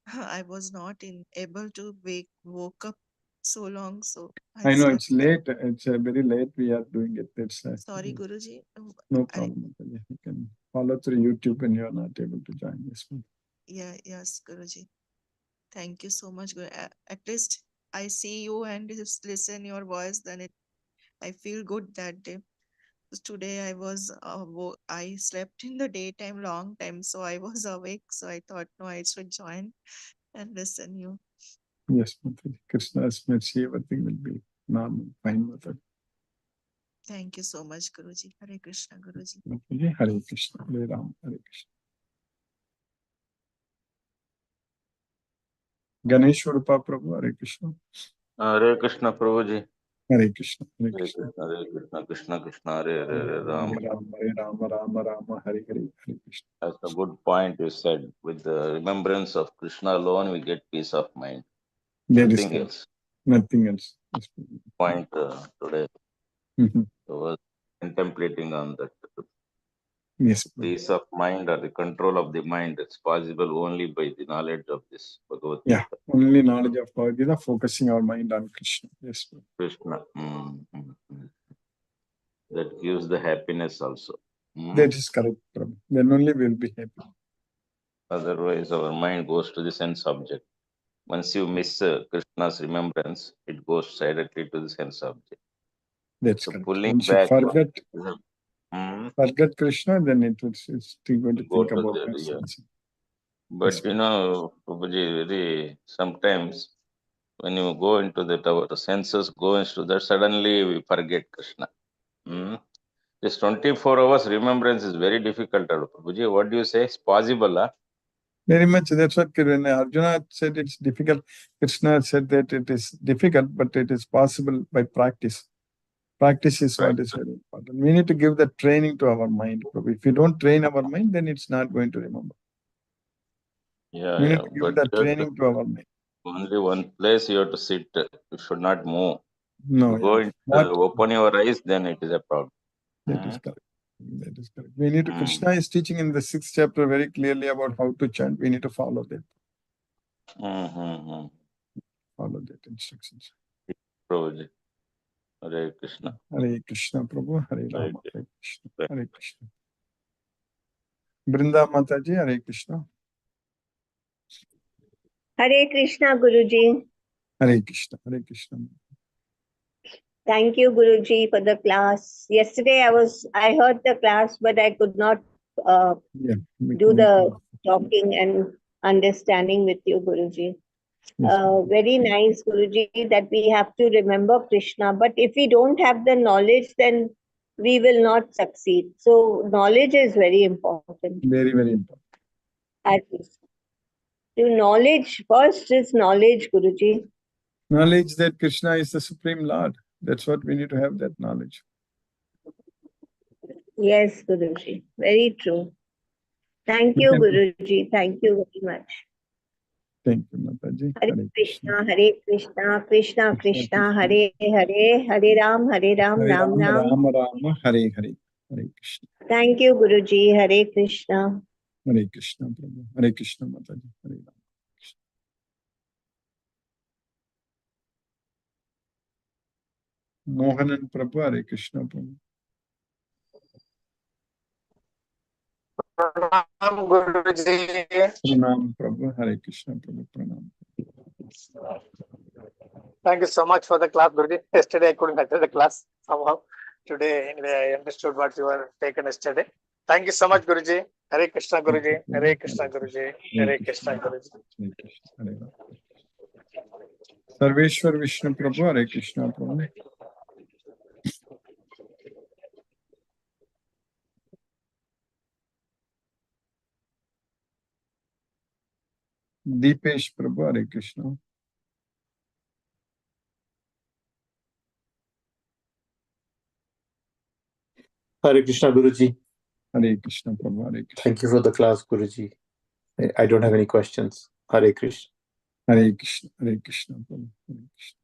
I was not able to woke up so long, so I I know slept. it's late. It's very late. We are doing it. That's Sorry, Guruji. no I problem, Mataji. You can follow through YouTube when you are not able to join. Yes, Mataji. yes, Guruji. Thank you so much. At least I see you and just listen your voice. Then I feel good that day. 'Cause today I slept in the daytime long time, so I was awake. So I thought, no, I should join and listen you. Yes, Mataji. Krishna's mercy, everything will be normal, fine, Mataji. Thank you so much, Guruji. Hare Krishna, Guruji. Mataji, Hare Krishna, Hare Ram, Hare Krishna. Ganesh Urupa Prabhu, Hare Krishna. Hare Krishna, Prabhuji. Hare Krishna, Hare Hare Krishna. Krishna, Hare Krishna, Krishna Krishna, Hare Hare, Hare Ram. Hare Ram, Hare Ram, Rama Rama, Hare Hare, Hare Krishna. That's a good point you said. With the remembrance of Krishna alone, we get peace of mind. That is Nothing correct. else. Nothing else. Yes, Point today. Mhm. I was contemplating on that. Yes, Prabhu. Peace of mind or the control of the mind is possible only by the knowledge of this Bhagavad Yeah, Gita. only knowledge of Bhagavad Gita, focusing our mind on Krishna. Yes, Prabhu. Krishna. That gives the happiness also. That is correct, Prabhu. Then only we will be happy. Otherwise, our mind goes to the sense object. Once you miss Krishna's remembrance, it goes directly to the sense object. That's So correct. pulling Once you back, forget Krishna, then it's still going to go think to about the that yeah. sense. But Yes, Prabhuji, very sometimes when you go into that, our senses go into that, suddenly we forget Krishna. This 24 hours remembrance is very difficult, Prabhuji. What do you say? It's possible, huh? very much. That's what when Arjuna said it's difficult. Krishna said that it is difficult, but it is possible by practice. Practice is what is very important. We need to give the training to our mind. Prabhu. If you don't train our mind, then it's not going to remember. Yeah, We need yeah. to give But the training to our mind. only one place you have to sit. You should not move. No, You go yeah. into What? open your eyes, then it is a problem. That is correct. That is correct. We need to. Mm. Krishna is teaching in the 6th chapter very clearly about how to chant. We need to follow that. Follow that instructions. Prabhuji. Hare Krishna. Hare Krishna, Prabhu. Hare Hare Rama. Hare Krishna. Krishna. Hare Krishna. Brinda Mataji. Hare Krishna. Hare Krishna, Guruji. Hare Krishna. Hare Krishna. Thank you, Guruji, for the class. Yesterday, I heard the class, but I could not Yeah. do the talking and understanding with you, Guruji. Yes. Very nice, Guruji, that we have to remember Krishna. But if we don't have the knowledge, then we will not succeed. So knowledge is very important. Very, very important. At least. To knowledge, first is knowledge, Guruji. Knowledge that Krishna is the Supreme Lord. That's what we need to have, that knowledge. Yes, Guruji. Very true. Thank you, Guruji. Thank you very much. Thank you, Mataji. Hare Krishna, Hare Krishna, Krishna Krishna, Hare Hare, Hare Ram, Ram Ram, Ram. Rama, Hare Hare. Hare Krishna. Thank you, Guruji. Hare Krishna. Hare Krishna, Prabhu. Hare Krishna, Mataji. Hare Ram. Mohanan Prabhu, Hare Krishna, Prabhu. Pranam Guruji. Pranam Prabhu, Hare Krishna, Prabhu. Pranam. Thank you so much for the class, Guruji. Yesterday I couldn't attend the class somehow. Today, anyway, I understood what you were taken yesterday. Thank you so much, Guruji. Hare Krishna, Guruji. Hare Krishna, Guruji. Hare Krishna, Guruji. Hare Krishna, Hare Ram. Sarveshwar Vishnu Prabhu, Hare Krishna, Prabhu. Deepesh Prabhu, Hare Krishna. Hare Krishna, Guruji. Hare Krishna Prabhu, Hare Krishna. Thank you for the class, Guruji. I don't have any questions. Hare Krishna. Hare Krishna, Hare Krishna Prabhu, Hare Krishna.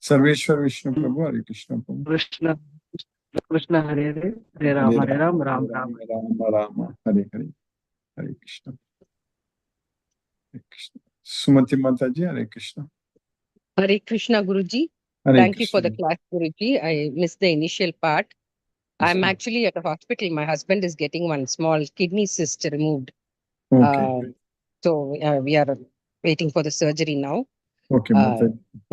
Sarveshwar Vishnu Prabhu, Hare Krishna Prabhu. Krishna, Krishna, Hare Hare, Hare Ram, Hare Ram, Ram Ram. Rama Rama, Hare Hare, Hare Krishna. Hare Krishna. Sumati Mataji, Hare Krishna. Hare Krishna, Guruji. Hare Thank you for Krishna. the class, Guruji. I missed the initial part. I'm Krishna. actually at a hospital. My husband is getting one small kidney cyst removed. Okay, So we are waiting for the surgery now. okay, Uh,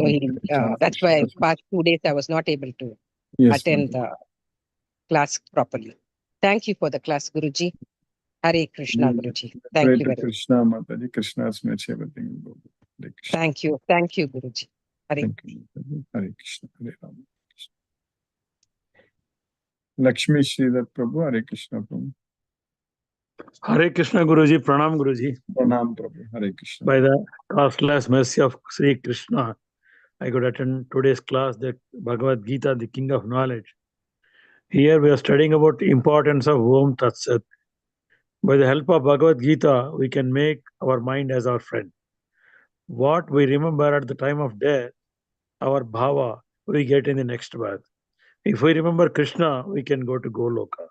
Mataji. So that's why past 2 days I was not able to Yes, attend Mataji. the class properly. Thank you for the class, Guruji. Hare Krishna, Guruji. Thank Pray you to very much. Krishna, Mataji. Krishna has made everything good. Hare Krishna. Thank you, Guruji. Hare. Thank you, Mataji. Hare Krishna, Hare Rama. Krishna. Lakshmi Sridhar Prabhu, Hare Krishna Prabhu. Hare Krishna Guruji, Pranam Guruji. Pranam Prabhu, Hare Krishna. By the costless mercy of Sri Krishna, I could attend today's class, that Bhagavad Gita, the King of Knowledge. Here we are studying about the importance of Om Tat Sat. By the help of Bhagavad Gita, we can make our mind as our friend. What we remember at the time of death, our bhava, we get in the next birth. If we remember Krishna, we can go to Goloka.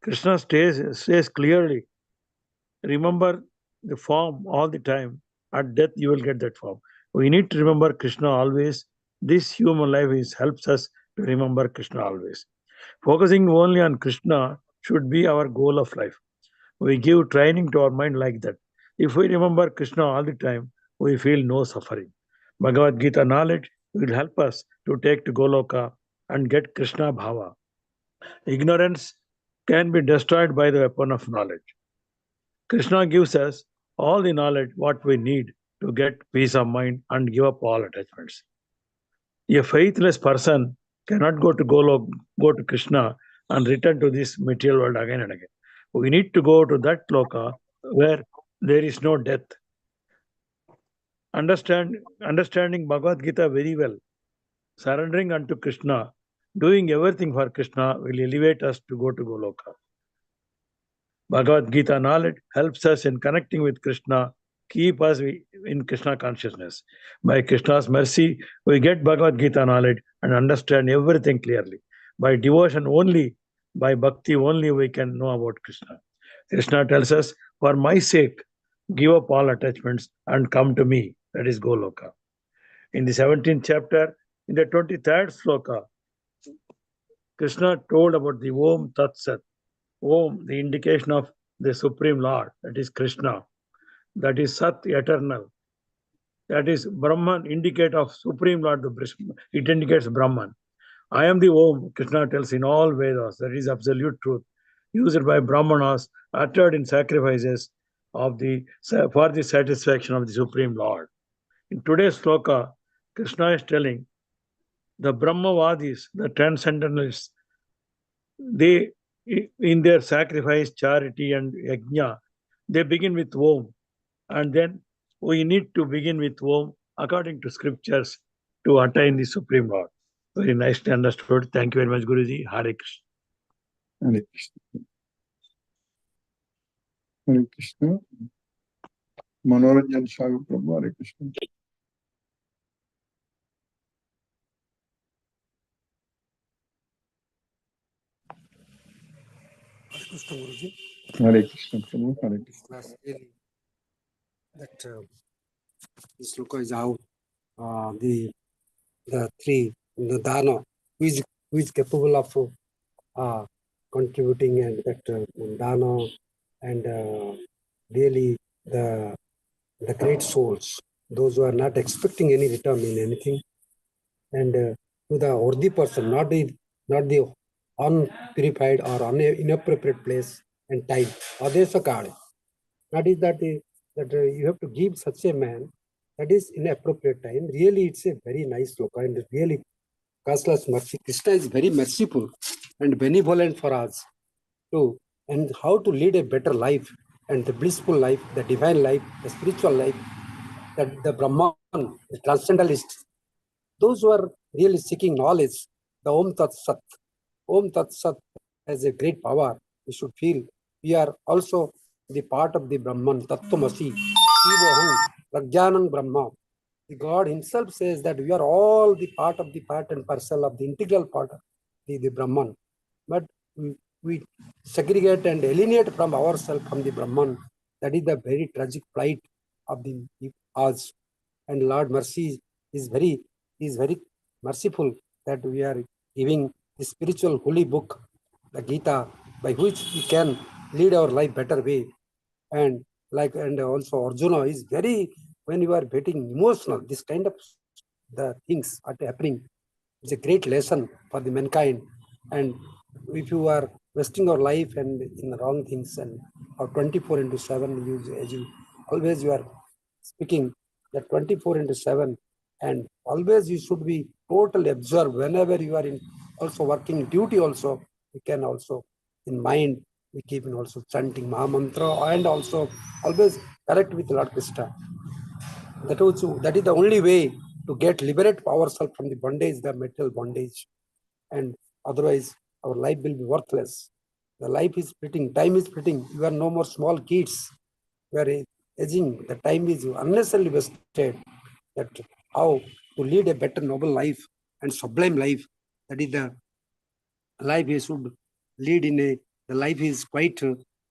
Krishna says clearly, remember the form all the time. At death, you will get that form. We need to remember Krishna always. This human life helps us to remember Krishna always. Focusing only on Krishna should be our goal of life. We give training to our mind like that. If we remember Krishna all the time, we feel no suffering. Bhagavad Gita knowledge will help us to take to Goloka and get Krishna Bhava. Ignorance can be destroyed by the weapon of knowledge. Krishna gives us all the knowledge what we need to get peace of mind and give up all attachments. A faithless person cannot go to Krishna and return to this material world again and again. We need to go to that loka where there is no death. Understanding Bhagavad Gita very well, surrendering unto Krishna, doing everything for Krishna will elevate us to go to Goloka. Bhagavad Gita knowledge helps us in connecting with Krishna, keep us in Krishna consciousness. By Krishna's mercy, we get Bhagavad Gita knowledge and understand everything clearly. By devotion only, by bhakti only, we can know about Krishna. Krishna tells us, for my sake, give up all attachments and come to me. That is Goloka. In the 17th chapter, in the 23rd sloka, Krishna told about the Om Tat Sat. Om, the indication of the Supreme Lord, that is Krishna. That is Sat, eternal. That is Brahman, indicate of Supreme Lord, it indicates Brahman. I am the Om, Krishna tells in all Vedas, that is absolute truth, used by Brahmanas, uttered in sacrifices for the satisfaction of the Supreme Lord. In today's sloka, Krishna is telling the Brahmavadis, the transcendentalists, they, in their sacrifice, charity, and yajna, they begin with Om. And then we need to begin with Om according to scriptures to attain the Supreme Lord. Very nicely understood. Thank you very much, Guruji. Hare Krishna. Hare Krishna. Hare Krishna. Manoranjan Sagar Prabhu, Hare Krishna. Krishna Guruji. Hare Krishna Prabhu, Hare Krishna. Class really that this look is how the dana who is capable of contributing, and that dana and really the great souls, those who are not expecting any return in anything, and to the worthy person, not the unpurified or inappropriate place and time. Adesakale. That is that you have to give such a man that is in appropriate time. Really, it's a very nice sloka, and really, costless mercy. Krishna is very merciful and benevolent for us too, and how to lead a better life and the blissful life, the divine life, the spiritual life, that the Brahman, the transcendentalists, those who are really seeking knowledge, the Om Tat Sat. Om Tat Sat has a great power. We should feel we are also the part of the Brahman, Tattvamasi, Shivoham, Prajnanam Brahma. The God himself says that we are all the part of the part and parcel of the integral part of the Brahman. But we segregate and alienate from ourselves from the Brahman. That is the very tragic plight of the us. And Lord mercy is very merciful that we are giving the spiritual holy book, the Gita, by which we can lead our life better way. And also Arjuna is very, when you are getting emotional, this kind of the things are happening. It's a great lesson for the mankind. And if you are wasting your life and in the wrong things and or 24/7, as you always you are speaking that 24/7, and always you should be totally absorbed whenever you are in also working duty also. You can also in mind we keep in also chanting Mahamantra and also always correct with Lord Krishna. That is the only way to get liberate ourselves from the bondage, the material bondage. And otherwise our life will be worthless. The life is fleeting, time is fleeting. You are no more small kids. You are aging. The time is unnecessarily wasted. That how to lead a better noble life and sublime life. That is the life we should lead in a, the life is quite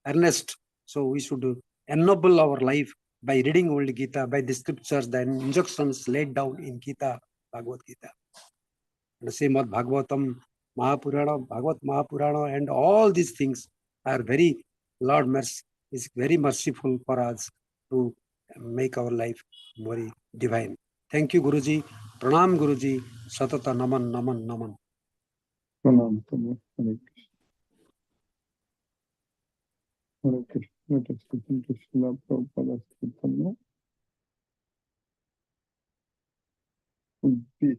earnest. So we should ennoble our life by reading old Gita, by the scriptures, the injunctions laid down in Gita, Bhagavad Gita. And the same with Bhagavatam, Mahapurana, Bhagavad Mahapurana, and all these things are very, Lord mercy is very merciful for us to make our life very divine. Thank you, Guruji. Pranam, Guruji. Satata Naman, Naman, Naman. Pranam, Pranam. Hare Krishna. Let us listen to Srila Prabhupada's Kirtana. Be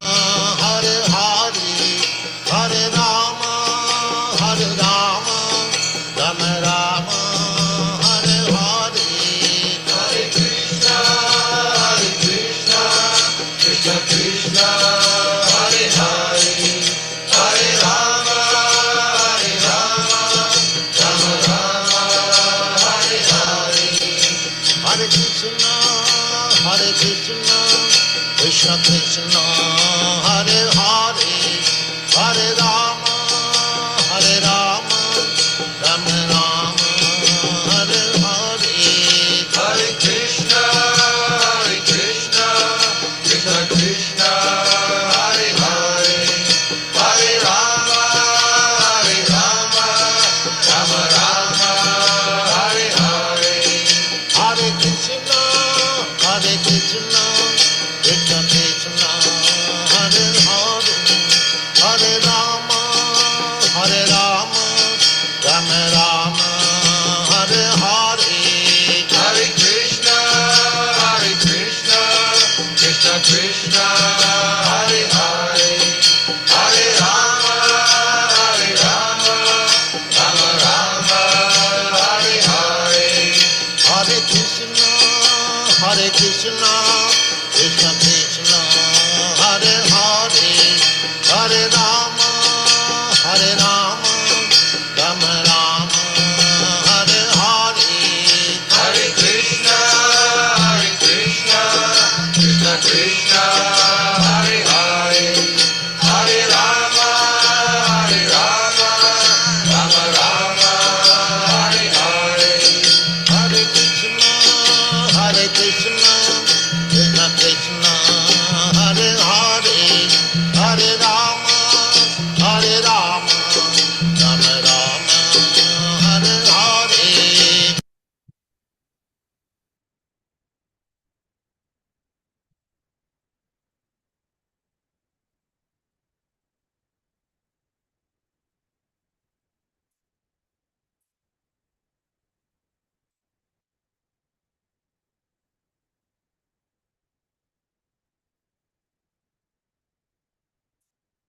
Hare Hare, Hare Rama, Rama Rama, Hare Hare, Hare Krishna, Krishna Krishna, Hare Hare, Hare Rama, Rama Rama, Hare Hare, Hare Krishna, Krishna Krishna, Hare Hare, Hare Rama, Rama Rama, Hare Hare, Hare Krishna, Krishna Krishna, Hare Hare, Hare Rama, Rama Rama, Hare Hare, Hare Krishna, Krishna Krishna, Hare Hare, Hare Rama, Rama Rama, Hare Hare, Hare Krishna, Krishna Krishna, Hare Hare.